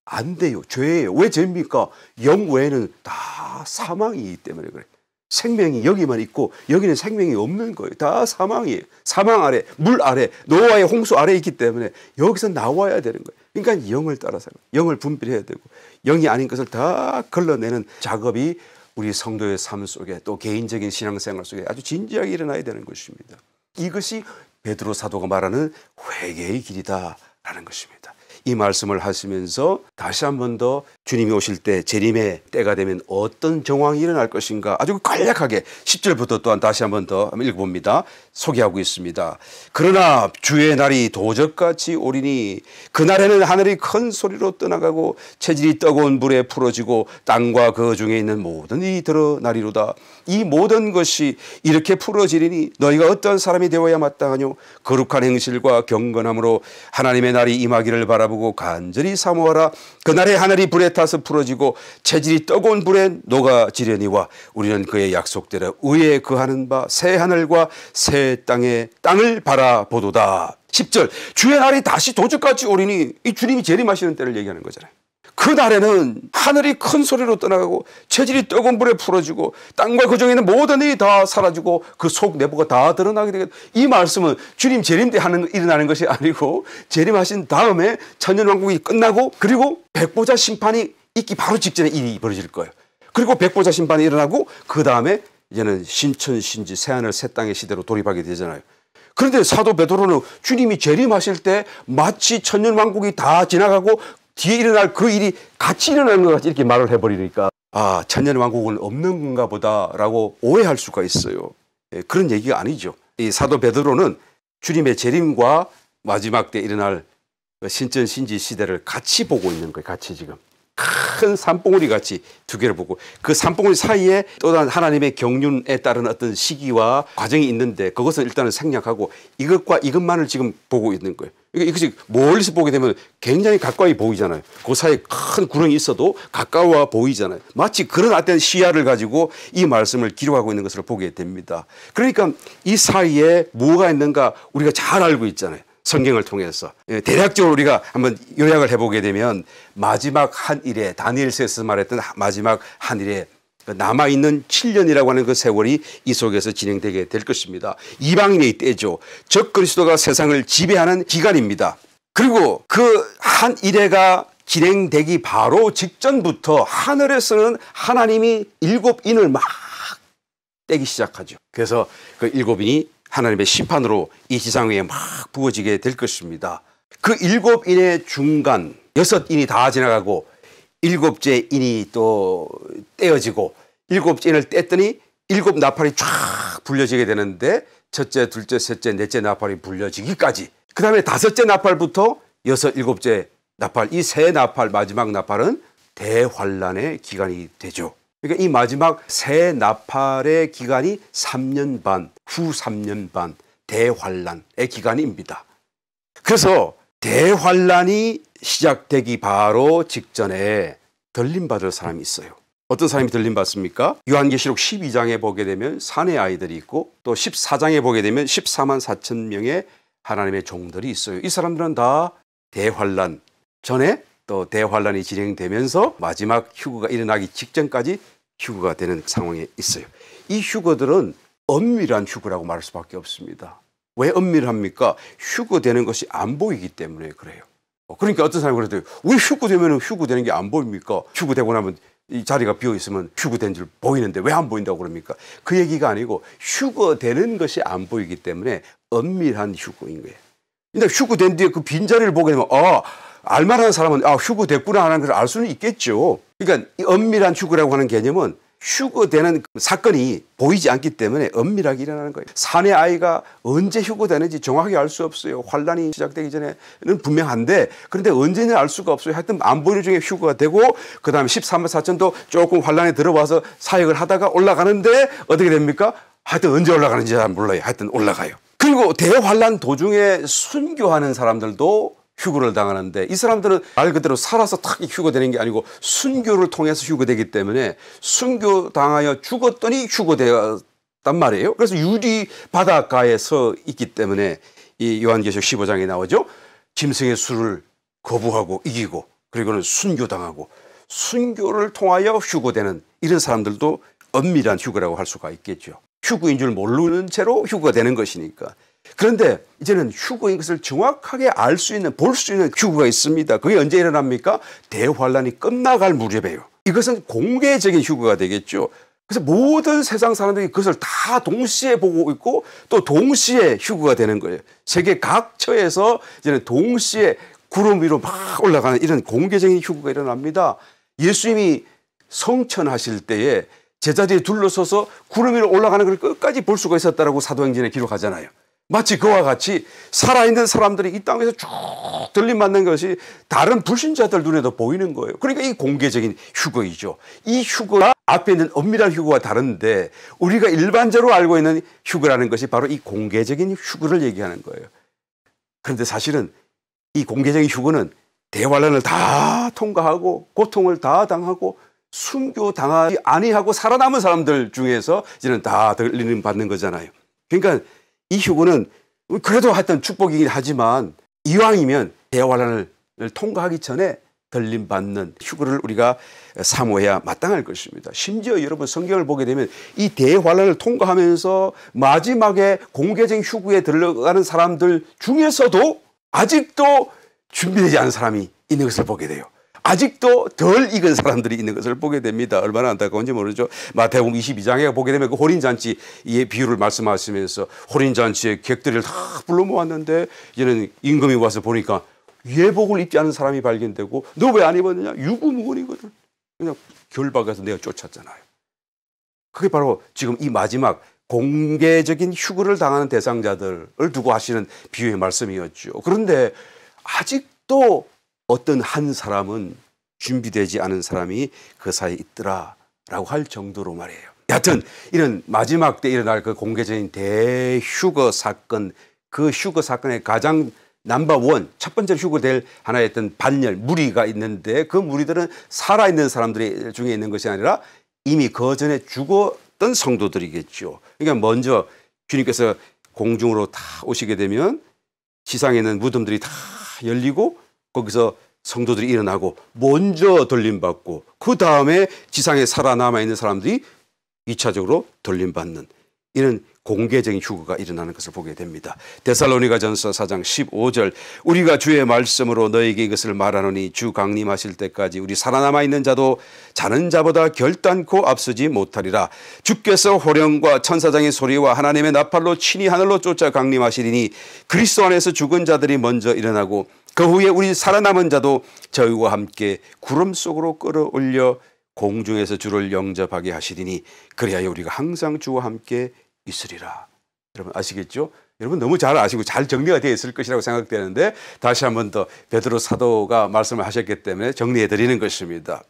안 돼요. 죄예요. 왜 죄입니까? 영 외에는 다 사망이기 때문에 그래요. 생명이 여기만 있고 여기는 생명이 없는 거예요. 다 사망이에요. 사망 아래, 물 아래, 노아의 홍수 아래 있기 때문에 여기서 나와야 되는 거예요. 그러니까 영을 따라서 영을 분별해야 되고 영이 아닌 것을 다 걸러내는 작업이 우리 성도의 삶 속에 또 개인적인 신앙생활 속에 아주 진지하게 일어나야 되는 것입니다. 이것이 베드로 사도가 말하는 회개의 길이다라는 것입니다. 이 말씀을 하시면서 다시 한 번 더 주님이 오실 때 재림의 때가 되면 어떤 정황이 일어날 것인가 아주 간략하게 10절부터 또한 다시 한 번 더 읽어봅니다. 소개하고 있습니다. 그러나 주의 날이 도적같이 오리니 그날에는 하늘이 큰 소리로 떠나가고 체질이 뜨거운 불에 풀어지고 땅과 그 중에 있는 모든 일이 드러나리로다. 이 모든 것이 이렇게 풀어지리니 너희가 어떤 사람이 되어야 마땅하뇨. 거룩한 행실과 경건함으로 하나님의 날이 임하기를 바라보고 간절히 사모하라. 그날에 하늘이 불에 타서 풀어지고 체질이 뜨거운 불에 녹아지려니와 우리는 그의 약속대로 의에 거하는 바 새 하늘과 새 땅을 바라보도다. 10절 주의 날이 다시 도적같이 오리니 이 주님이 재림하시는 때를 얘기하는 거잖아요. 그 날에는 하늘이 큰 소리로 떠나가고 체질이 뜨거운 불에 풀어지고 땅과 그 중에 있는 모든 일이 다 사라지고 그 속 내부가 다 드러나게 되겠다. 이 말씀은 주님 재림 때 일어나는 것이 아니고 재림하신 다음에 천년왕국이 끝나고 그리고 백보자 심판이 있기 바로 직전에 일이 벌어질 거예요. 그리고 백보자 심판이 일어나고 그 다음에 이제는 신천신지 새하늘 새 땅의 시대로 돌입하게 되잖아요. 그런데 사도 베드로는 주님이 재림하실 때 마치 천년왕국이 다 지나가고 뒤에 일어날 그 일이 같이 일어나는 것 같이 이렇게 말을 해버리니까 아 천년왕국은 없는 건가 보다라고 오해할 수가 있어요. 그런 얘기가 아니죠. 이 사도 베드로는 주님의 재림과 마지막 때 일어날 신천신지 시대를 같이 보고 있는 거예요. 같이 지금 큰 산봉우리 같이 두 개를 보고 그 산봉우리 사이에 또 다른 하나님의 경륜에 따른 어떤 시기와 과정이 있는데 그것은 일단은 생략하고 이것과 이것만을 지금 보고 있는 거예요. 이것이 멀리서 보게 되면 굉장히 가까이 보이잖아요. 그 사이에 큰 구렁이 있어도 가까워 보이잖아요. 마치 그런 어떤 시야를 가지고 이 말씀을 기록하고 있는 것을 보게 됩니다. 그러니까 이 사이에 뭐가 있는가 우리가 잘 알고 있잖아요. 성경을 통해서 대략적으로 우리가 한번 요약을 해보게 되면 마지막 한 일에 다니엘서에서 말했던 마지막 한 일에 남아있는 7년이라고 하는 그 세월이 이 속에서 진행되게 될 것입니다. 이방인의 때죠. 적 그리스도가 세상을 지배하는 기간입니다. 그리고 그 한 일회가 진행되기 바로 직전부터 하늘에서는 하나님이 7인을 막 떼기 시작하죠. 그래서 그 7인이 하나님의 심판으로 이 지상 위에 막 부어지게 될 것입니다. 그 7인의 중간 6인이 다 지나가고 7째 인이 또 떼어지고 7째 인을 뗐더니 7 나팔이 쫙 불려지게 되는데 첫째, 둘째, 셋째, 넷째 나팔이 불려지기까지 그 다음에 5째 나팔부터 6, 7째 나팔 이 세 나팔 마지막 나팔은 대환란의 기간이 되죠. 그러니까 이 마지막 새 나팔의 기간이 3년 반, 후 3년 반 대환란의 기간입니다. 그래서 대환란이 시작되기 바로 직전에 들림받을 사람이 있어요. 어떤 사람이 들림받습니까? 요한계시록 12장에 보게 되면 사내 아이들이 있고 또 14장에 보게 되면 14만 4천 명의 하나님의 종들이 있어요. 이 사람들은 다 대환란 전에 또 대환란이 진행되면서 마지막 휴거가 일어나기 직전까지 휴거가 되는 상황에 있어요. 이 휴거들은 엄밀한 휴거라고 말할 수밖에 없습니다. 왜 엄밀합니까? 휴거되는 것이 안 보이기 때문에 그래요. 그러니까 어떤 사람이 그래도 왜 휴거되면 휴거되는 게 안 보입니까? 휴거되고 나면 이 자리가 비어 있으면 휴거된 줄 보이는데 왜 안 보인다고 그럽니까? 그 얘기가 아니고 휴거되는 것이 안 보이기 때문에 은밀한 휴거인 거예요. 근데 휴거된 뒤에 그 빈자리를 보게 되면 알만한 사람은 휴거됐구나 하는 걸 알 수는 있겠죠. 그러니까 이 은밀한 휴거라고 하는 개념은 휴거되는 사건이 보이지 않기 때문에 은밀하게 일어나는 거예요. 사내 아이가 언제 휴거되는지 정확하게 알 수 없어요. 환란이 시작되기 전에는 분명한데 그런데 언제는 알 수가 없어요. 하여튼 안 보이는 중에 휴거가 되고 그다음에 13만 4천도 조금 환란에 들어와서 사역을 하다가 올라가는데 어떻게 됩니까? 하여튼 언제 올라가는지 잘 몰라요. 하여튼 올라가요. 그리고 대환란 도중에 순교하는 사람들도 휴거를 당하는데 이 사람들은 말 그대로 살아서 탁 휴거되는 게 아니고 순교를 통해서 휴거되기 때문에 순교당하여 죽었더니 휴거되었단 말이에요. 그래서 유리 바닷가에 서 있기 때문에 이 요한계시록 15장에 나오죠. 짐승의 수를 거부하고 이기고 그리고는 순교당하고 순교를 통하여 휴거되는 이런 사람들도 은밀한 휴거라고 할 수가 있겠죠. 휴거인 줄 모르는 채로 휴거가 되는 것이니까. 그런데 이제는 휴거인 것을 정확하게 알 수 있는 볼 수 있는 휴거가 있습니다. 그게 언제 일어납니까? 대환란이 끝나갈 무렵이에요. 이것은 공개적인 휴거가 되겠죠. 그래서 모든 세상 사람들이 그것을 다 동시에 보고 있고 또 동시에 휴거가 되는 거예요. 세계 각처에서 이제는 동시에 구름 위로 막 올라가는 이런 공개적인 휴거가 일어납니다. 예수님이 성천하실 때에 제자들이 둘러서서 구름 위로 올라가는 걸 끝까지 볼 수가 있었다라고 사도행전에 기록하잖아요. 마치 그와 같이 살아있는 사람들이 이 땅에서 쭉 들림받는 것이 다른 불신자들 눈에도 보이는 거예요. 그러니까 이 공개적인 휴거이죠. 이 휴거가 앞에 있는 은밀한 휴거와 다른데 우리가 일반적으로 알고 있는 휴거라는 것이 바로 이 공개적인 휴거를 얘기하는 거예요. 그런데 사실은 이 공개적인 휴거는 대환란을 다 통과하고 고통을 다 당하고 순교당하지 아니하고 살아남은 사람들 중에서 이제는 다 들림 받는 거잖아요. 그러니까 이 휴거는 그래도 하여튼 축복이긴 하지만 이왕이면 대환란을 통과하기 전에 들림받는 휴거를 우리가 사모해야 마땅할 것입니다. 심지어 여러분 성경을 보게 되면 이 대환란을 통과하면서 마지막에 공개적인 휴거에 들어가는 사람들 중에서도 아직도 준비되지 않은 사람이 있는 것을 보게 돼요. 아직도 덜 익은 사람들이 있는 것을 보게 됩니다. 얼마나 안타까운지 모르죠. 마태복음 22장에 보게 되면 그 혼인잔치의 비유를 말씀하시면서 혼인잔치에 객들을 다 불러 모았는데 이제는 임금이 와서 보니까 예복을 입지 않은 사람이 발견되고 너 왜 안 입었느냐? 유구무원이거든. 그냥 결박해서 내가 쫓았잖아요. 그게 바로 지금 이 마지막 공개적인 휴거를 당하는 대상자들을 두고 하시는 비유의 말씀이었죠. 그런데 아직도 어떤 한 사람은 준비되지 않은 사람이 그 사이에 있더라라고 할 정도로 말이에요. 여하튼 이런 마지막 때 일어날 그 공개적인 대휴거 사건, 그 휴거 사건의 가장 넘버원 첫 번째 휴거될 하나의 어떤 반열 무리가 있는데 그 무리들은 살아있는 사람들 중에 있는 것이 아니라 이미 그 전에 죽었던 성도들이겠죠. 그러니까 먼저 주님께서 공중으로 다 오시게 되면 지상에 있는 무덤들이 다 열리고 거기서 성도들이 일어나고 먼저 들림받고 그 다음에 지상에 살아남아 있는 사람들이 2차적으로 들림받는 이런 공개적인 휴거가 일어나는 것을 보게 됩니다. 데살로니가전서 4장 15절 우리가 주의 말씀으로 너에게 이것을 말하노니 주 강림하실 때까지 우리 살아남아 있는 자도 자는 자보다 결단코 앞서지 못하리라. 주께서 호령과 천사장의 소리와 하나님의 나팔로 친히 하늘로 쫓아 강림하시리니 그리스도 안에서 죽은 자들이 먼저 일어나고 그 후에 우리 살아남은 자도 저희와 함께 구름 속으로 끌어올려 공중에서 주를 영접하게 하시리니 그리하여 우리가 항상 주와 함께 있으리라. 여러분 아시겠죠? 여러분 너무 잘 아시고 잘 정리가 되어 있을 것이라고 생각되는데 다시 한 번 더 베드로 사도가 말씀을 하셨기 때문에 정리해 드리는 것입니다.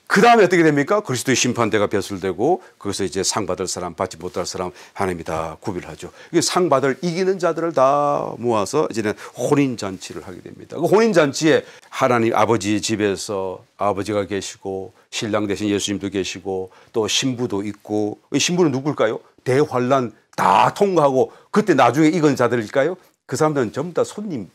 그 다음에 어떻게 됩니까? 그리스도의 심판대가 배설되고 거기서 이제 상 받을 사람 받지 못할 사람 하나님이 다 구별하죠. 상 받을 이기는 자들을 다 모아서 이제는 혼인잔치를 하게 됩니다. 그 혼인잔치에 하나님 아버지의 집에서 아버지가 계시고 신랑 대신 예수님도 계시고 또 신부도 있고 신부는 누굴까요? 대환란 다 통과하고 그때 나중에 익은 자들일까요? 그 사람들은 전부 다 손님.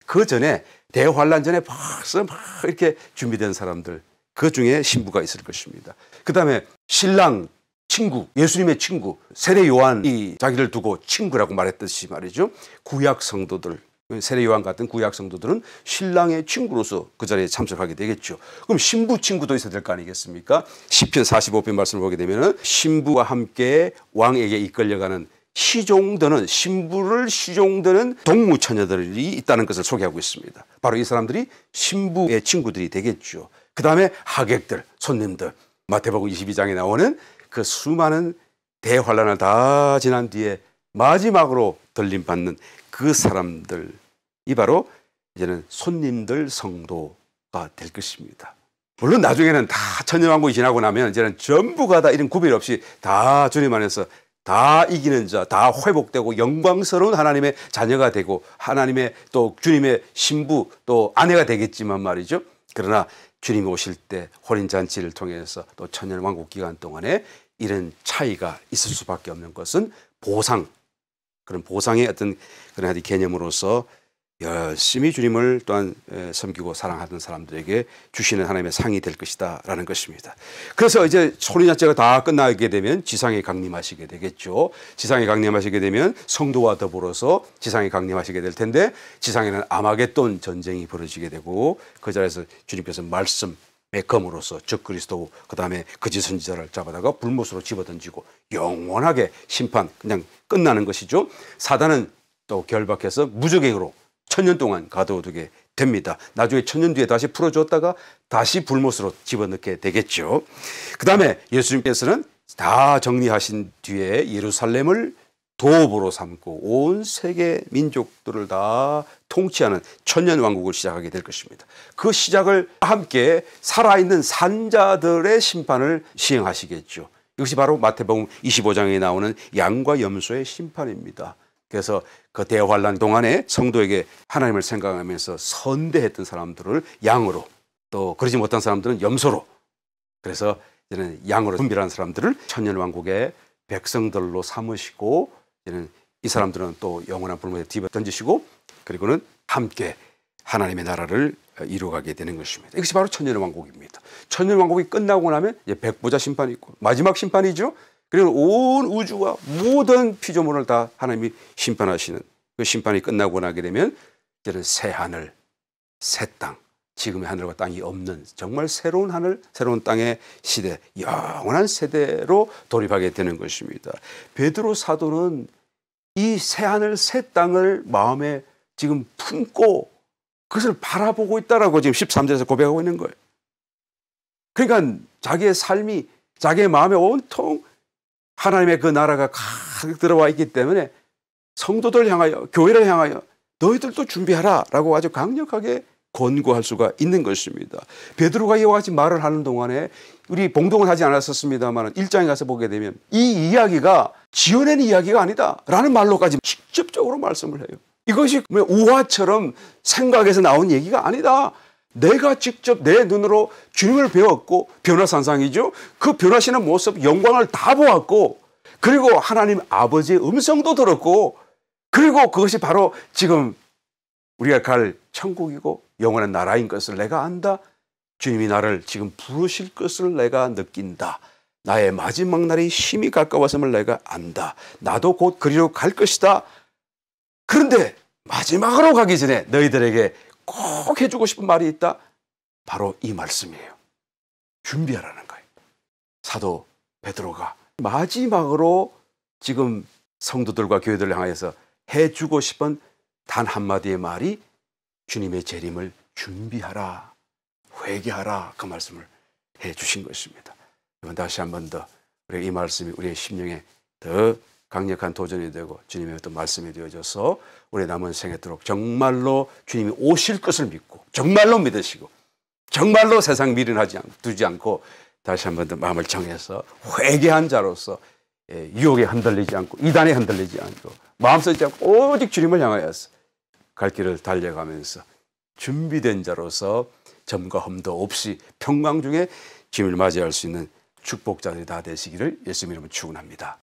그 전에 대환란 전에 벌써 막 이렇게 준비된 사람들 그 중에 신부가 있을 것입니다. 그 다음에 신랑 친구 예수님의 친구 세례 요한이 자기를 두고 친구라고 말했듯이 말이죠. 구약 성도들 세례 요한 같은 구약 성도들은 신랑의 친구로서 그 자리에 참석하게 되겠죠. 그럼 신부 친구도 있어야 될 거 아니겠습니까? 시편 45편 말씀을 보게 되면은 신부와 함께 왕에게 이끌려가는 시종드는 신부를 시종드는 동무처녀들이 있다는 것을 소개하고 있습니다. 바로 이 사람들이 신부의 친구들이 되겠죠. 그 다음에 하객들, 손님들, 마태복음 22장에 나오는 그 수많은 대환란을 다 지난 뒤에 마지막으로 들림받는 그 사람들이 바로 이제는 손님들 성도가 될 것입니다. 물론 나중에는 다 천년왕국이 지나고 나면 이제는 전부가 다 이런 구별 없이 다 주님 안에서 다 이기는 자, 다 회복되고 영광스러운 하나님의 자녀가 되고 하나님의 또 주님의 신부 또 아내가 되겠지만 말이죠. 그러나 주님이 오실 때 혼인잔치를 통해서 또 천년왕국 기간 동안에 이런 차이가 있을 수밖에 없는 것은 보상, 그런 보상의 어떤 그런 개념으로서 열심히 주님을 또한 섬기고 사랑하던 사람들에게 주시는 하나님의 상이 될 것이다 라는 것입니다. 그래서 이제 혼인잔치가 다 끝나게 되면 지상에 강림하시게 되겠죠. 지상에 강림하시게 되면 성도와 더불어서 지상에 강림하시게 될 텐데 지상에는 아마겟돈 전쟁이 벌어지게 되고 그 자리에서 주님께서 말씀의 검으로서 적 그리스도 그 다음에 거짓 선지자를 잡아다가 불못으로 집어던지고 영원하게 심판 그냥 끝나는 것이죠. 사단은 또 결박해서 무적행으로 천년 동안 가둬두게 됩니다. 나중에 천년 뒤에 다시 풀어줬다가 다시 불못으로 집어넣게 되겠죠. 그 다음에 예수님께서는 다 정리하신 뒤에 예루살렘을 도읍으로 삼고 온 세계 민족들을 다 통치하는 천년왕국을 시작하게 될 것입니다. 그 시작을 함께 살아있는 산자들의 심판을 시행하시겠죠. 이것이 바로 마태복음 25장에 나오는 양과 염소의 심판입니다. 그래서 그 대환란 동안에 성도에게 하나님을 생각하면서 선대했던 사람들을 양으로 또 그러지 못한 사람들은 염소로 그래서 이제는 양으로 분별한 사람들을 천년왕국의 백성들로 삼으시고 이제는 이 사람들은 또 영원한 불못에 뒤집어 던지시고 그리고는 함께 하나님의 나라를 이루어가게 되는 것입니다. 이것이 바로 천년왕국입니다. 천년왕국이 끝나고 나면 이제 백보자 심판이 있고 마지막 심판이죠. 그리고 온 우주와 모든 피조물을 다 하나님이 심판하시는 그 심판이 끝나고 나게 되면 이제는 새 하늘, 새 땅, 지금의 하늘과 땅이 없는 정말 새로운 하늘, 새로운 땅의 시대, 영원한 세대로 돌입하게 되는 것입니다. 베드로 사도는 이 새 하늘, 새 땅을 마음에 지금 품고 그것을 바라보고 있다라고 지금 13절에서 고백하고 있는 거예요. 그러니까 자기의 삶이 자기의 마음에 온통 하나님의 그 나라가 가득 들어와 있기 때문에 성도들 향하여 교회를 향하여 너희들도 준비하라 라고 아주 강력하게 권고할 수가 있는 것입니다. 베드로가 이와 같이 말을 하는 동안에 우리 봉독은 하지 않았었습니다만 1장에 가서 보게 되면 이 이야기가 지어낸 이야기가 아니다 라는 말로까지 직접적으로 말씀을 해요. 이것이 우화처럼 생각에서 나온 얘기가 아니다. 내가 직접 내 눈으로 주님을 배웠고 변화산상이죠. 그 변화시는 모습 영광을 다 보았고 그리고 하나님 아버지의 음성도 들었고 그리고 그것이 바로 지금 우리가 갈 천국이고 영원한 나라인 것을 내가 안다. 주님이 나를 지금 부르실 것을 내가 느낀다. 나의 마지막 날이 힘이 가까웠음을 내가 안다. 나도 곧 그리로 갈 것이다. 그런데 마지막으로 가기 전에 너희들에게 꼭 해주고 싶은 말이 있다. 바로 이 말씀이에요. 준비하라는 거예요. 사도 베드로가 마지막으로 지금 성도들과 교회들을 향해서 해주고 싶은 단 한마디의 말이 주님의 재림을 준비하라, 회개하라 그 말씀을 해주신 것입니다. 이번 다시 한 번 더 우리 이 말씀이 우리의 심령에 더 강력한 도전이 되고 주님의 어떤 말씀이 되어져서 우리 남은 생애도록 정말로 주님이 오실 것을 믿고 정말로 믿으시고 정말로 세상 미련하지 두지 않고 다시 한 번 더 마음을 정해서 회개한 자로서 유혹에 흔들리지 않고 이단에 흔들리지 않고 마음 쓰지 않고 오직 주님을 향하여서 갈 길을 달려가면서 준비된 자로서 점과 흠도 없이 평강 중에 주님을 맞이할 수 있는 축복자들이 다 되시기를 예수님 이름으로 축원합니다.